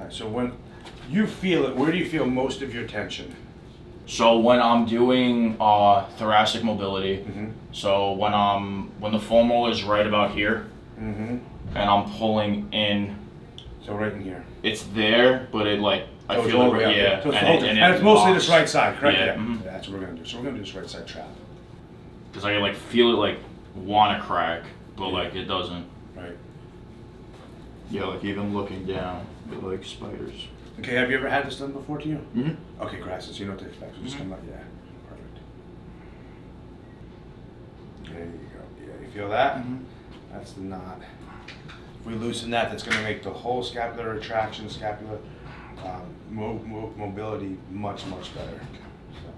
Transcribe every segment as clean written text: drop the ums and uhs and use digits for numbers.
right, so when you feel it, where do you feel most of your tension? So when I'm doing thoracic mobility, so when the foam roller is right about here, and I'm pulling in. So right in here. It's there, but it like I feel it right, yeah. So and it's mostly this right side, correct? Yeah. That's what we're gonna do. So we're gonna do this right side trap. Because I like feel it like wanna crack, but like it doesn't. Right. Yeah, like even looking down, it like spiders. Okay, have you ever had this done before to you? Mm-hmm. Okay, great. So you know what to expect. So just come out, yeah. Perfect. There you go. Yeah, you feel that? That's the knot. If we loosen that, that's going to make the whole scapular retraction, scapular mobility much, much better. So.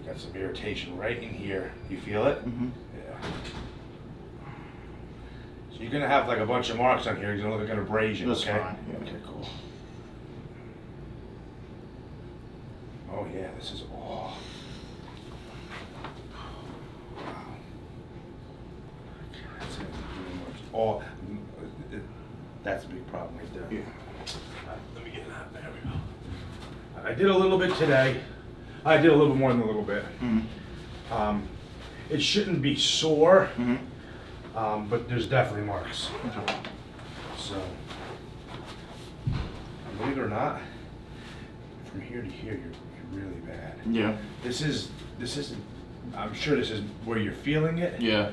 Got some irritation right in here. You feel it? Yeah. So you're gonna have like a bunch of marks on here. You're gonna look like an abrasion. That's okay? fine. Yeah. Okay, cool. Oh yeah, this is wow. That's it. Oh, that's a big problem right there. Yeah. Let me get that. There we go. I did a little bit today. I did a little more than a little bit. It shouldn't be sore, but there's definitely marks. So, believe it or not, from here to here, you're really bad. Yeah. This isn't. I'm sure this is where you're feeling it. Yeah.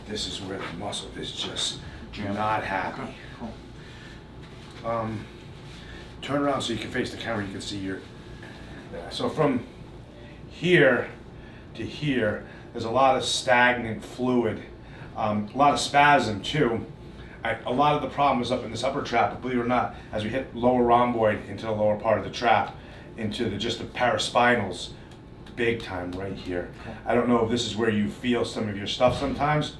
This is where the muscle is just not happy. Okay. Cool. Turn around so you can face the camera. You can see your. Yeah. So from here to here, there's a lot of stagnant fluid, a lot of spasm too. A lot of the problem is up in this upper trap, but believe it or not, as we hit lower rhomboid into the lower part of the trap, into just the paraspinals, big time right here. I don't know if this is where you feel some of your stuff sometimes,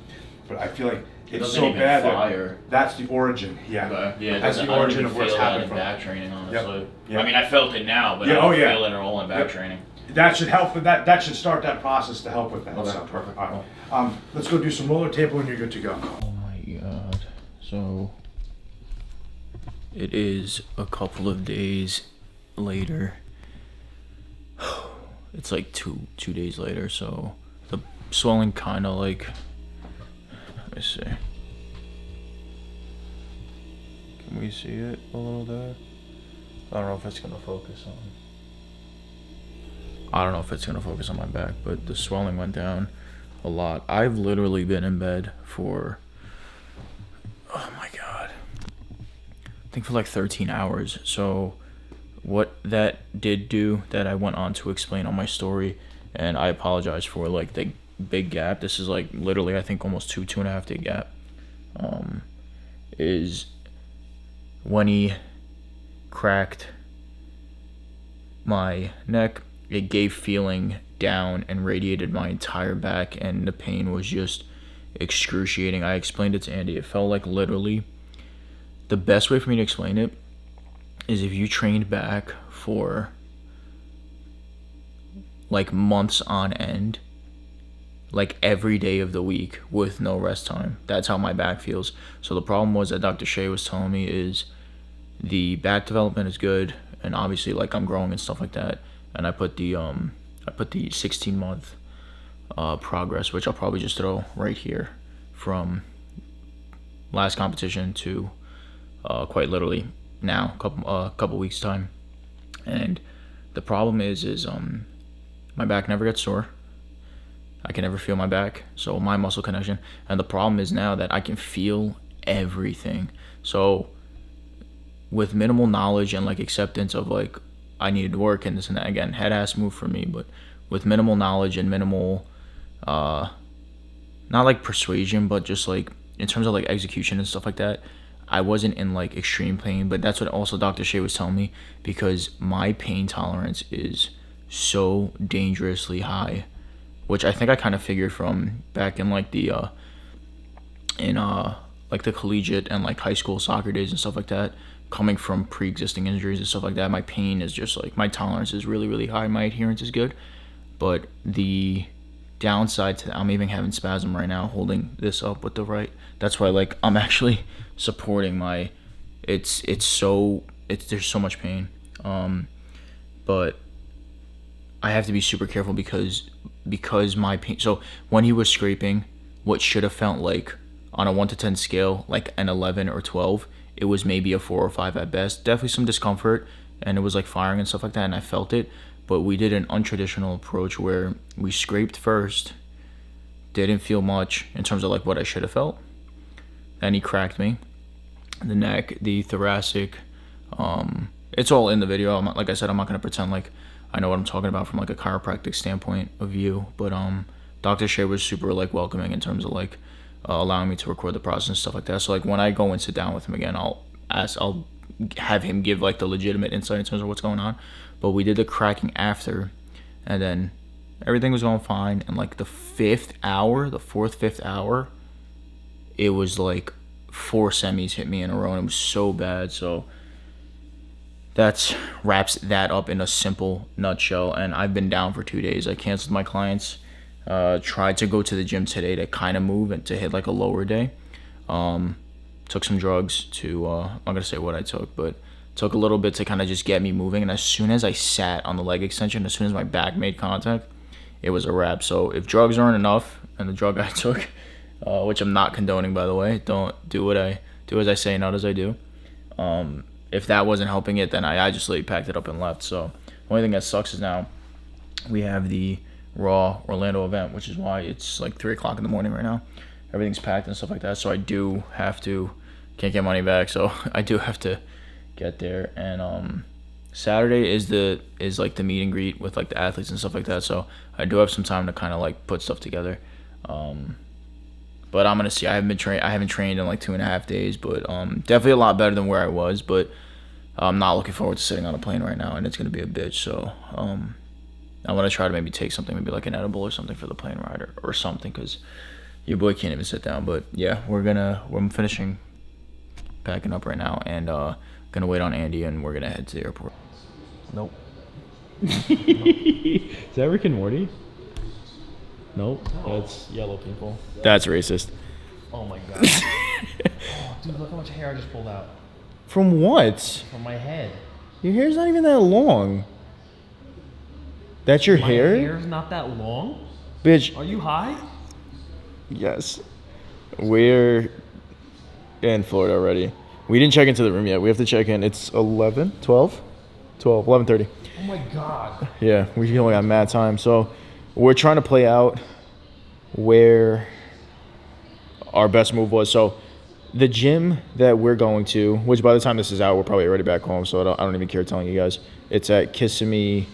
but I feel like it's so bad that that's the origin. Yeah, okay. Yeah, that's the origin of what's happening from back training, honestly. Yep. I mean, I felt it now, but I don't feel it at all in back training. That should help with that. That should start that process to help with that. Okay, so, perfect. All right. Let's go do some roller table and you're good to go. Oh my god. So it is a couple of days later. It's like two days later, so the swelling kind of like, let me see. Can we see it a little there? I don't know if it's gonna focus on. I don't know if it's gonna focus on my back, but the swelling went down a lot. I've literally been in bed for, oh my god, I think for like 13 hours. So what that did do, that I went on to explain on my story, and I apologize for like the big gap. This is like literally I think almost two and a half day gap. Is when he cracked my neck, it gave feeling down and radiated my entire back, and the pain was just excruciating. I explained it to Andy. It felt like literally, the best way for me to explain it is if you trained back for like months on end, like every day of the week with no rest time. That's how my back feels. So the problem was that Dr. Shea was telling me is the back development is good, and obviously like I'm growing and stuff like that. And I put the 16-month progress, which I'll probably just throw right here, from last competition to quite literally now, couple weeks time. And the problem is my back never gets sore. I can never feel my back, so my muscle connection. And the problem is now that I can feel everything. So with minimal knowledge and like acceptance of like I needed to work and this and that, again, head ass move for me, but with minimal knowledge and minimal not like persuasion, but just like in terms of like execution and stuff like that, I wasn't in like extreme pain. But that's what also Dr. Shea was telling me, because my pain tolerance is so dangerously high, which I think I kind of figured from back in like the like the collegiate and like high school soccer days and stuff like that. Coming from pre-existing injuries and stuff like that, my pain is just like, my tolerance is really, really high. My adherence is good, but the downside to I'm even having spasm right now holding this up with the right. That's why like I'm actually supporting my it's there's so much pain. But I have to be super careful because my pain. So when he was scraping, what should have felt like on a 1 to 10 scale, like an 11 or 12, it was maybe a 4 or 5 at best. Definitely some discomfort, and it was like firing and stuff like that, and I felt it. But we did an untraditional approach where we scraped first, didn't feel much in terms of like what I should have felt. Then he cracked me, the neck, the thoracic. It's all in the video. Like I said, I'm not gonna pretend like I know what I'm talking about from like a chiropractic standpoint of view. But Dr. Shea was super like welcoming in terms of like allowing me to record the process and stuff like that. So like when I go and sit down with him again, I'll have him give like the legitimate insight in terms of what's going on. But we did the cracking after, and then everything was going fine. And like the fifth, fifth hour, it was like 4 semis hit me in a row, and it was so bad. So that wraps that up in a simple nutshell. And I've been down for 2 days. I canceled my clients. Tried to go to the gym today to kind of move and to hit like a lower day. Took some drugs to I'm not gonna say what I took, but took a little bit to kind of just get me moving. And as soon as I sat on the leg extension, as soon as my back made contact, it was a wrap. So if drugs aren't enough, and the drug I took, which I'm not condoning by the way, don't do as I say, not as I do. If that wasn't helping it, then I just like packed it up and left. So the only thing that sucks is now we have the Raw Orlando event, which is why it's like 3 o'clock in the morning right now. Everything's packed and stuff like that. So I do have to, can't get money back. So I do have to get there. And Saturday is like the meet and greet with like the athletes and stuff like that. So I do have some time to kind of like put stuff together. But I'm gonna see. I haven't trained in like 2.5 days, but definitely a lot better than where I was. But I'm not looking forward to sitting on a plane right now, and it's gonna be a bitch. So I want to try to maybe take something, maybe like an edible or something for the plane ride or something, because your boy can't even sit down. But yeah, I'm finishing packing up right now, and gonna wait on Andy, and we're gonna head to the airport. Nope. Is that Rick and Morty? Nope, that's yellow people. That's racist. Oh my god. Oh, dude, look how much hair I just pulled out. From what? From my head. Your hair's not even that long. That's your hair? My hair's not that long? Bitch. Are you high? Yes. We're in Florida already. We didn't check into the room yet. We have to check in. It's 11:30. Oh my god. Yeah, we only got mad time. So we're trying to play out where our best move was. So the gym that we're going to, which by the time this is out, we're probably already back home, so I don't even care telling you guys. It's at Kissimmee.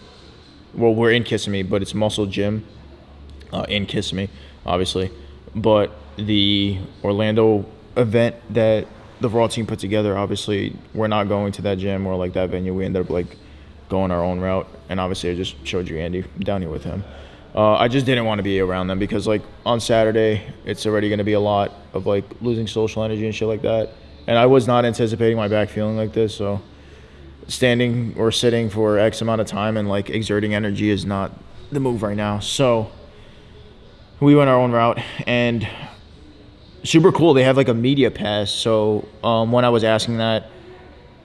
Well, we're in Kissimmee, but it's Muscle Gym in Kissimmee, obviously. But the Orlando event that the Raw team put together, obviously, we're not going to that gym or like that venue. We ended up like going our own route, and obviously I just showed you Andy. I'm down here with him. I just didn't want to be around them because like on Saturday it's already going to be a lot of like losing social energy and shit like that, and I was not anticipating my back feeling like this. So standing or sitting for X amount of time and like exerting energy is not the move right now. So we went our own route, and super cool. They have like a media pass. So when I was asking that,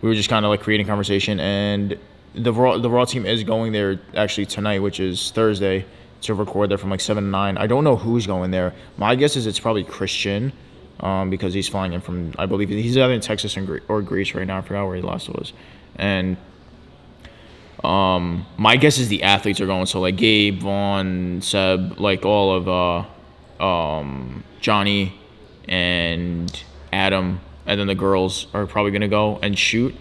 we were just kind of like creating conversation, and the Raw team is going there actually tonight, which is Thursday, to record there from like 7 to 9. I don't know who's going there. My guess is it's probably Christian, because he's flying in from, I believe he's either in Texas or Greece right now. I forgot where he last was. And my guess is the athletes are going. So like Gabe, Vaughn, Seb, like all of Johnny and Adam, and then the girls are probably gonna go and shoot.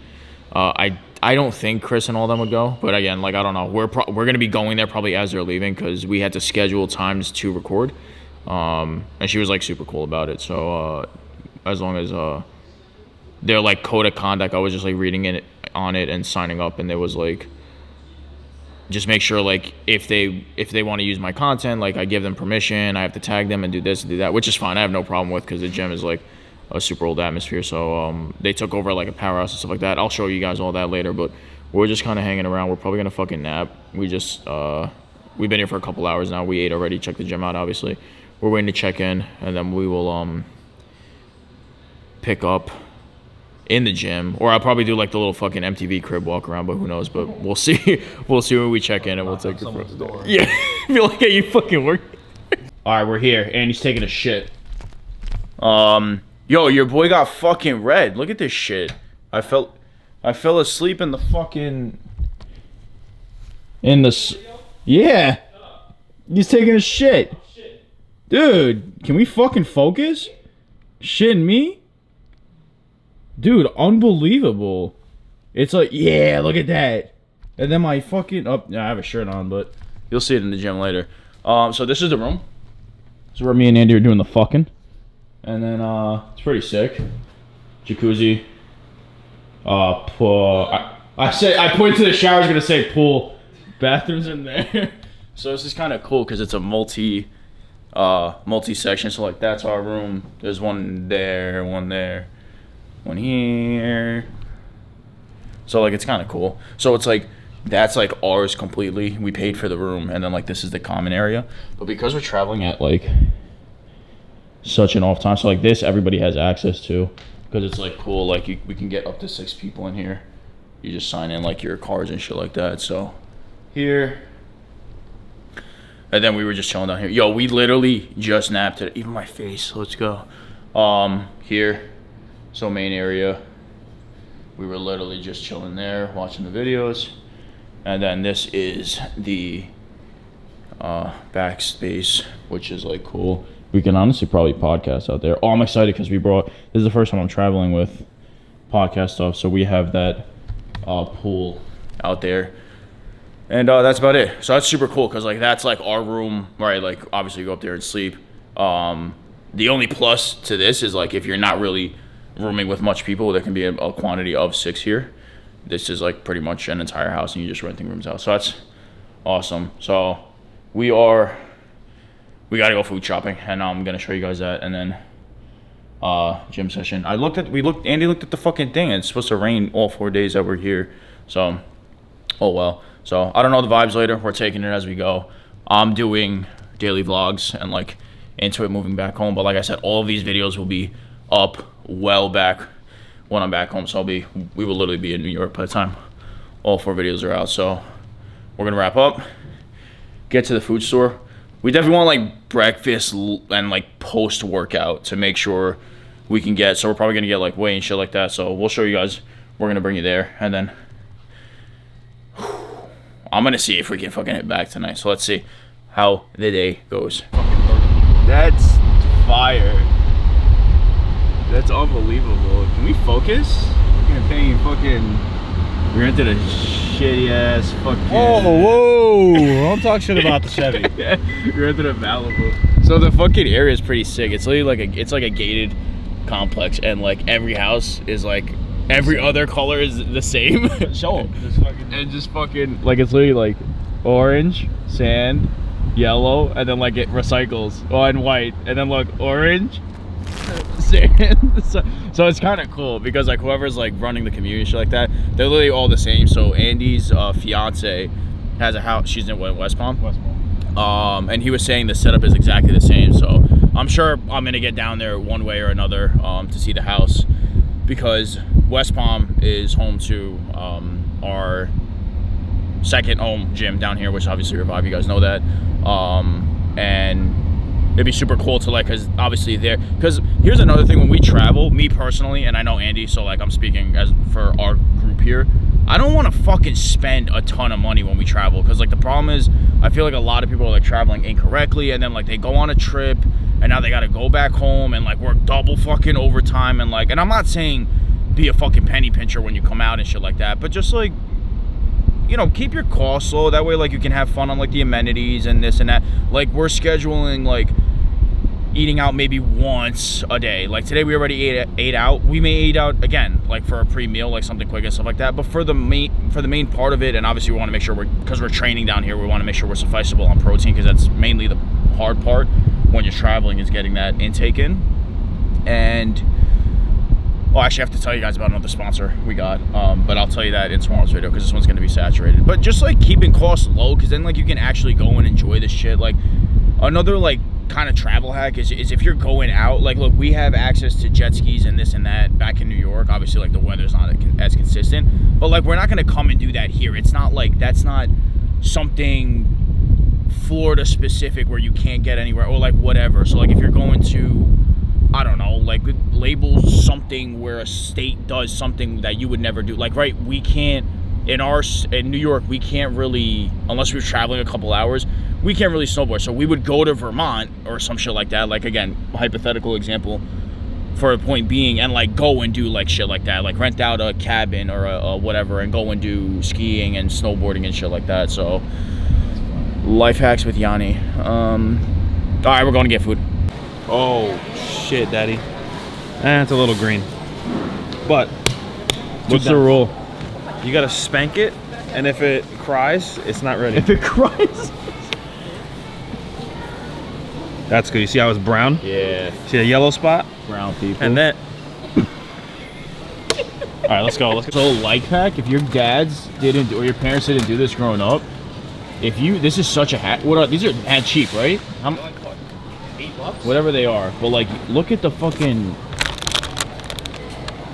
I don't think Chris and all them would go, but again, like I don't know. We're gonna be going there probably as they're leaving because we had to schedule times to record. And she was like super cool about it. So as long as their like code of conduct, I was just like reading it on it and signing up, and there was like, just make sure like if they want to use my content, like I give them permission. I have to tag them and do this and do that, which is fine. I have no problem with, because the gym is like a super old atmosphere. So they took over like a powerhouse and stuff like that. I'll show you guys all that later, but we're just kind of hanging around. We're probably gonna fucking nap. We just we've been here for a couple hours now. We ate already. Check the gym out, obviously. We're waiting to check in, and then we will pick up in the gym, or I'll probably do like the little fucking MTV crib walk around, but who knows? But we'll see. We'll see when we check in, and we'll take it from there. Yeah, I feel like you fucking work. All right, we're here, and he's taking a shit. Yo, your boy got fucking red. Look at this shit. I fell asleep in the fucking yeah. He's taking a shit. Dude, can we fucking focus? Shitting me? Dude, unbelievable. It's like, yeah, look at that. And then my fucking I have a shirt on, but you'll see it in the gym later. So this is the room. This is where me and Andy are doing the fucking. And then it's pretty sick. Jacuzzi. Pool. I pointed to the shower, I was gonna say pool. Bathrooms in there. So this is kind of cool because it's a multi-section. So like that's our room. There's one there, one here. So like it's kind of cool. So it's like that's like ours completely. We paid for the room, and then like this is the common area. But because we're traveling at like such an off time, so like this everybody has access to, because it's like cool. Like we can get up to 6 people in here. You just sign in like your cards and shit like that. So here. And then we were just chilling down here. Yo, we literally just napped it. Even my face. Let's go. Here. So main area. We were literally just chilling there, watching the videos. And then this is the backspace, which is like cool. We can honestly probably podcast out there. Oh, I'm excited because this is the first time I'm traveling with podcast stuff. So we have that pool out there. And that's about it. So that's super cool because like that's like our room, right? Like obviously you go up there and sleep. The only plus to this is like if you're not really rooming with much people, there can be a quantity of 6 here. This is like pretty much an entire house and you're just renting rooms out. So that's awesome. So we gotta go food shopping, and I'm gonna show you guys that, and then gym session. Andy looked at the fucking thing, and it's supposed to rain all 4 days that we're here. So oh well. So I don't know the vibes later. We're taking it as we go. I'm doing daily vlogs and like into it moving back home. But like I said, all of these videos will be up well back when I'm back home. So we will literally be in New York by the time all 4 videos are out. So we're gonna wrap up, get to the food store. We definitely want like breakfast and like post workout to make sure we can get. So we're probably gonna get like whey and shit like that. So we'll show you guys. We're gonna bring you there, and then I'm gonna see if we can fucking hit back tonight. So let's see how the day goes. That's fire. That's unbelievable. Can we focus? We rented a shitty ass fucking. Whoa! Don't talk shit about the Chevy. We rented a Malibu. So the fucking area is pretty sick. It's literally like a gated complex, and like every house is like. Every other color is the same. Show them. Just fucking like it's literally like orange, sand, yellow, and then like it recycles. Oh, and white, and then look orange, sand. So it's kind of cool because like whoever's like running the community shit like that, they're literally all the same. So Andy's fiance has a house. She's in West Palm. And he was saying the setup is exactly the same. So I'm sure I'm gonna get down there one way or another to see the house, because West Palm is home to our second home gym down here, which obviously Revive, you guys know that. And it'd be super cool to like, cause obviously cause here's another thing, when we travel, me personally, and I know Andy, so like I'm speaking as for our group here, I don't want to fucking spend a ton of money when we travel, because like the problem is I feel like a lot of people are like traveling incorrectly, and then like they go on a trip and now they got to go back home and like work double fucking overtime, and like, and I'm not saying be a fucking penny pincher when you come out and shit like that, but just like, you know, keep your costs low. That way like you can have fun on like the amenities and this and that. Like we're scheduling like eating out maybe once a day. Like today we already ate out. We may eat out again, like for a pre-meal, like something quick and stuff like that. But for the main part of it, and obviously we want to make sure because we're training down here, we want to make sure we're sufficient on protein, because that's mainly the hard part when you're traveling, is getting that intake in. And Oh, actually, I have to tell you guys about another sponsor we got. But I'll tell you that in tomorrow's video because this one's gonna be saturated. But just like keeping costs low, because then like you can actually go and enjoy this shit. Like another like kind of travel hack is if you're going out. Like, look, we have access to jet skis and this and that back in New York. Obviously, like the weather's not as consistent. But like we're not gonna come and do that here. It's not like that's not something Florida specific where you can't get anywhere or like whatever. So like if you're going to, I don't know, like label something where a state does something that you would never do. Like, right, we can't, in New York, we can't really, unless we're traveling a couple hours, we can't really snowboard. So we would go to Vermont or some shit like that. Like, again, hypothetical example for a point being, and like go and do like shit like that. Like rent out a cabin or a whatever and go and do skiing and snowboarding and shit like that. So life hacks with Yanni. All right, we're going to get food. Oh shit, daddy. It's a little green. But what's the rule? You gotta spank it, and if it cries, it's not ready. If it cries? That's good. You see how it's brown? Yeah. See the yellow spot? Brown people. And then all right, let's go. So life hack, if your dads didn't or your parents didn't do this growing up, this is such a hack. These are mad cheap, right? $8? Whatever they are. But like, look at the fucking,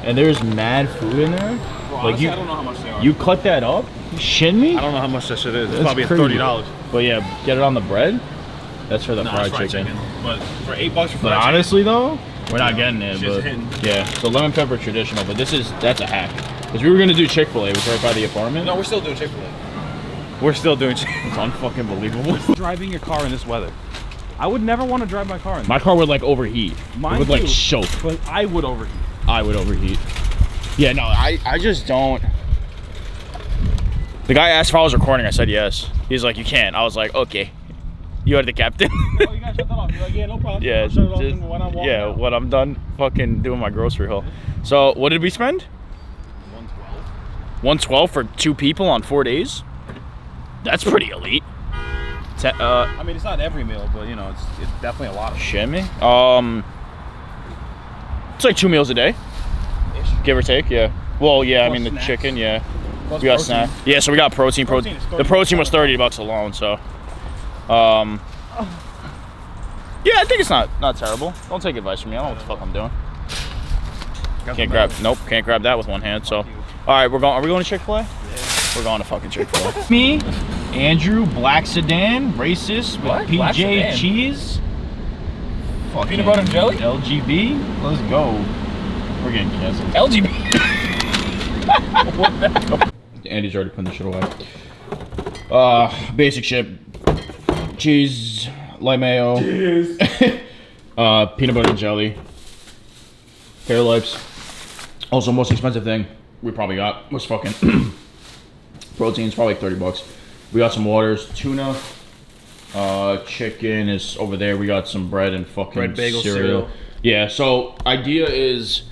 and there's mad food in there. Bro, like honestly, I don't know how much they are. You cut that up? You shitting me? I don't know how much that shit is. It's That's probably crazy. $30. But yeah, get it on the bread. That's for the Nah, fried it's chicken. But for $8 for But fried honestly though, we're not getting it. Shit's But hitting. yeah, so lemon pepper traditional. But that's a hack. Because we were gonna do Chick-fil-A, which is right by the apartment. chicken. No, we're still doing Chick-fil-A. We're still doing Chick-fil-A. It's unfucking believable. Driving your car in this weather. I would never want to drive my car in this. My car would like overheat. Mine it would like too. choke. But I would overheat. I would overheat. Yeah, no, I just don't. The guy asked if I was recording. I said yes. He's like, you can't. I was like, okay. You are the captain. Oh, you gotta shut that off. You're like, yeah, no problem. Yeah, I'll shut it off just, when I'm walking yeah, out. when I'm done fucking doing my grocery haul. So, what did we spend? 112 for 2 people on 4 days? That's pretty elite. I mean, it's not every meal, but you know, it's definitely a lot of Shit me. It's like 2 meals a day, give or take. Yeah. Well, yeah. Plus I mean the snacks. chicken. Yeah. Plus We got protein. snack. Yeah. So we got protein. Protein is The protein was $30 alone. So, yeah, I think it's not terrible. Don't take advice from me. I don't know what the fuck I'm doing. Can't grab. Nope. Can't grab that with one hand. So, all right, we're going. Are we going to Chick-fil-A? Yeah. We're going to fucking Chick-fil-A. Me, Andrew, black sedan, racist with What? Black PJ sedan? cheese. Fucking Peanut butter and jelly? LGB. Let's go. We're getting canceled. LGB. Andy's already putting the shit away. Basic shit. Cheese, light mayo. Cheese. Peanut butter and jelly. Hair lips. Also, most expensive thing we probably got was fucking proteins, probably like $30. We got some waters, tuna. Chicken is over there. We got some bread and fucking Bread, bagel, cereal. Yeah, so idea is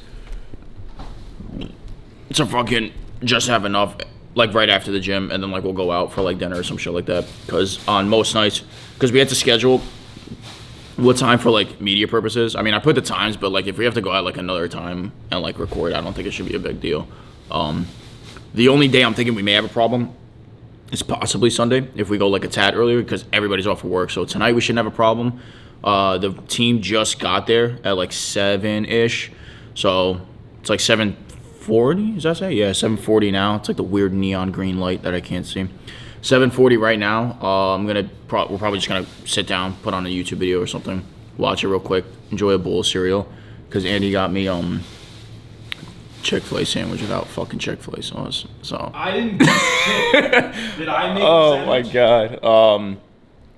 to fucking just have enough like right after the gym, and then like we'll go out for like dinner or some shit like that. Because on most nights, because we had to schedule what time for like media purposes. I mean, I put the times, but like if we have to go out like another time and like record, I don't think it should be a big deal. The only day I'm thinking we may have a problem is possibly Sunday if we go like a tad earlier, because everybody's off for work. So tonight we shouldn't have a problem. The team just got there at like 7-ish, so it's like 7:40. Does that say? Yeah, 7:40 now. It's like the weird neon green light that I can't see. 7:40 right now. We're probably just gonna sit down, put on a YouTube video or something, watch it real quick, enjoy a bowl of cereal, because Andy got me Chick-fil-A sandwich without fucking Chick-fil-A sauce. So I didn't get shit. Did I make oh my god.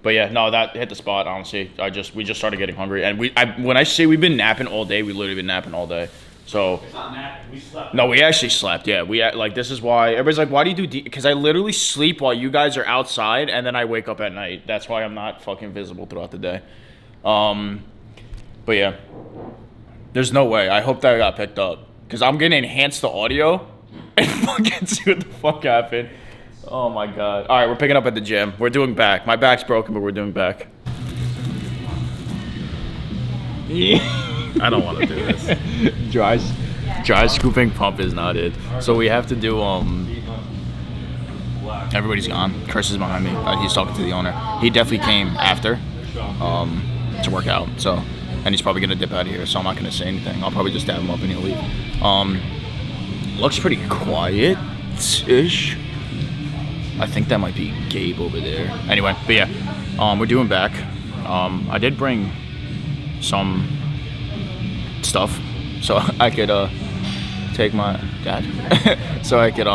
But yeah, no, that hit the spot. Honestly, we just started getting hungry, and when I say we've been napping all day, we literally been napping all day. So It's not napping. We slept. no, we actually slept. Yeah, like this is why everybody's like, why do you do? Because I literally sleep while you guys are outside, and then I wake up at night. That's why I'm not fucking visible throughout the day. But yeah, there's no way. I hope that got picked up, because I'm gonna enhance the audio and fucking see what the fuck happened. Oh my god. All right, we're picking up at the gym. We're doing back. My back's broken, but we're doing back. I don't want to do this. Dries. Dry scooping pump is not it. So we have to do everybody's gone. Chris is behind me. He's talking to the owner. He definitely came after to work out. So, and he's probably gonna dip out of here. So I'm not gonna say anything. I'll probably just dab him up and he'll leave. Looks pretty quiet-ish. I think that might be Gabe over there. Anyway, but yeah, we're doing back. I did bring some stuff so I could take my dad so I could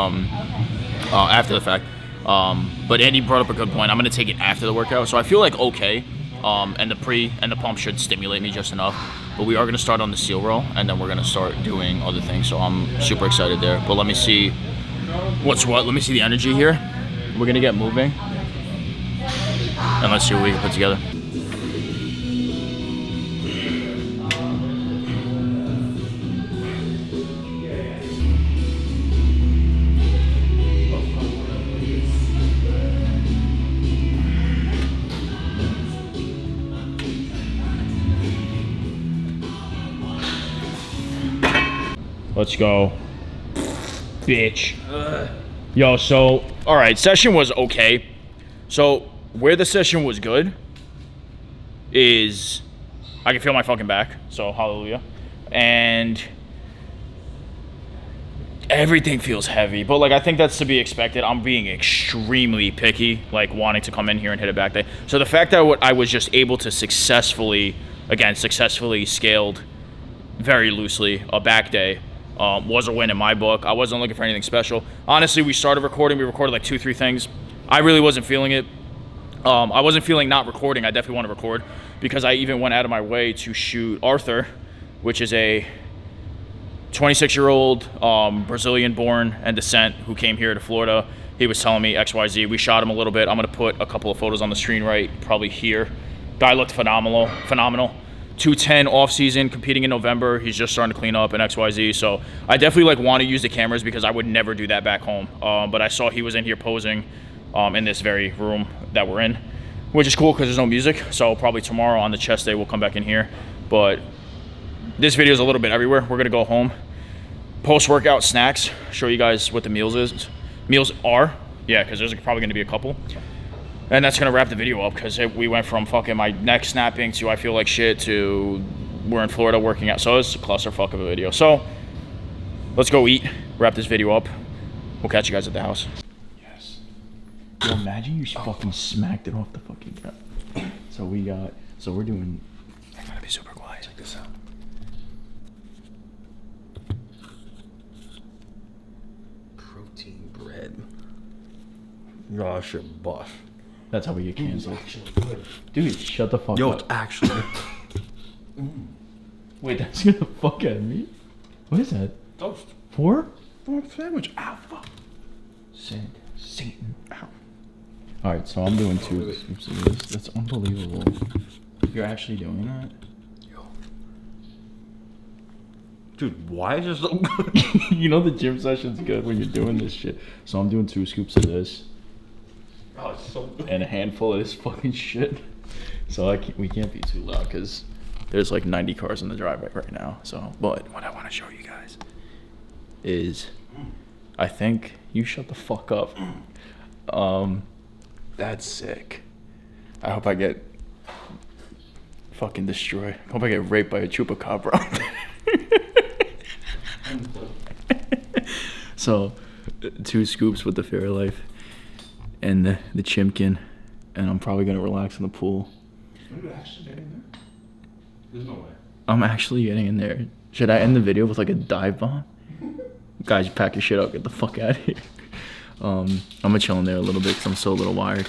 after the fact. But Andy brought up a good point. I'm gonna take it after the workout, so I feel like okay. And the pre and the pump should stimulate me just enough. But we are gonna start on the seal roll, and then we're gonna start doing other things. So I'm super excited there. But let me see what's what. Let me see the energy here. We're gonna get moving, and let's see what we can put together. Let's go, bitch. Yo, so, all right, session was okay. So where the session was good is I can feel my fucking back, so hallelujah. And everything feels heavy, but like I think that's to be expected. I'm being extremely picky, like wanting to come in here and hit a back day. So the fact that I was just able to successfully scaled very loosely a back day was a win in my book. I wasn't looking for anything special. Honestly, we started recording. We recorded like 2-3 things. I really wasn't feeling it. I wasn't feeling not recording. I definitely want to record because I even went out of my way to shoot Arthur, which is a 26-year-old Brazilian born and descent who came here to Florida. He was telling me XYZ. We shot him a little bit. I'm going to put a couple of photos on the screen right probably here. Guy looked phenomenal. 210 off season, competing in November. He's just starting to clean up in XYZ. So I definitely like want to use the cameras because I would never do that back home. But I saw he was in here posing in this very room that we're in, which is cool because there's no music. So probably tomorrow on the chest day, we'll come back in here. But this video is a little bit everywhere. We're gonna go home, post-workout snacks, show you guys what the meals are. Yeah, because there's probably gonna be a couple. And that's gonna wrap the video up because we went from fucking my neck snapping to I feel like shit to we're in Florida working out. So it's a clusterfuck of a video. So let's go eat, wrap this video up. We'll catch you guys at the house. Yes. Yo, imagine you fucking smacked it off the fucking ground. So we're doing, I gotta be super quiet. Check this out. Protein bread. Oh, shit, buff. That's how we get canceled. Dude, shut the fuck Yo, up. it's actually. Wait, that's gonna fuck at me? What is that? Toast. 4? Sandwich. Ow, fuck. Satan. Ow. Alright, so I'm doing 2 scoops of this. That's unbelievable. You're actually doing that? Yo. Dude, why is this so good? You know the gym session's good when you're doing this shit. So I'm doing 2 scoops of this. Oh, it's so good. And a handful of this fucking shit. So we can't be too loud because there's like 90 cars in the driveway right now. So, but what I want to show you guys is, I think you shut the fuck up. That's sick. I hope I get fucking destroyed. I hope I get raped by a chupacabra. So, 2 scoops with the Fairlife and the Chimkin, and I'm probably gonna relax in the pool. There's no way. I'm actually getting in there. Should I end the video with like a dive bomb? Guys, pack your shit up. Get the fuck out of here. I'm gonna chill in there a little bit because I'm still a little wired.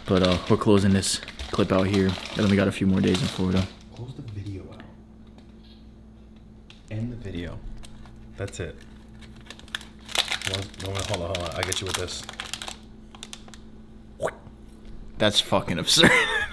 But we're closing this clip out here, and then we got a few more days in Florida. Close the video out. End the video. That's it. Hold on. I'll get you with this. That's fucking absurd.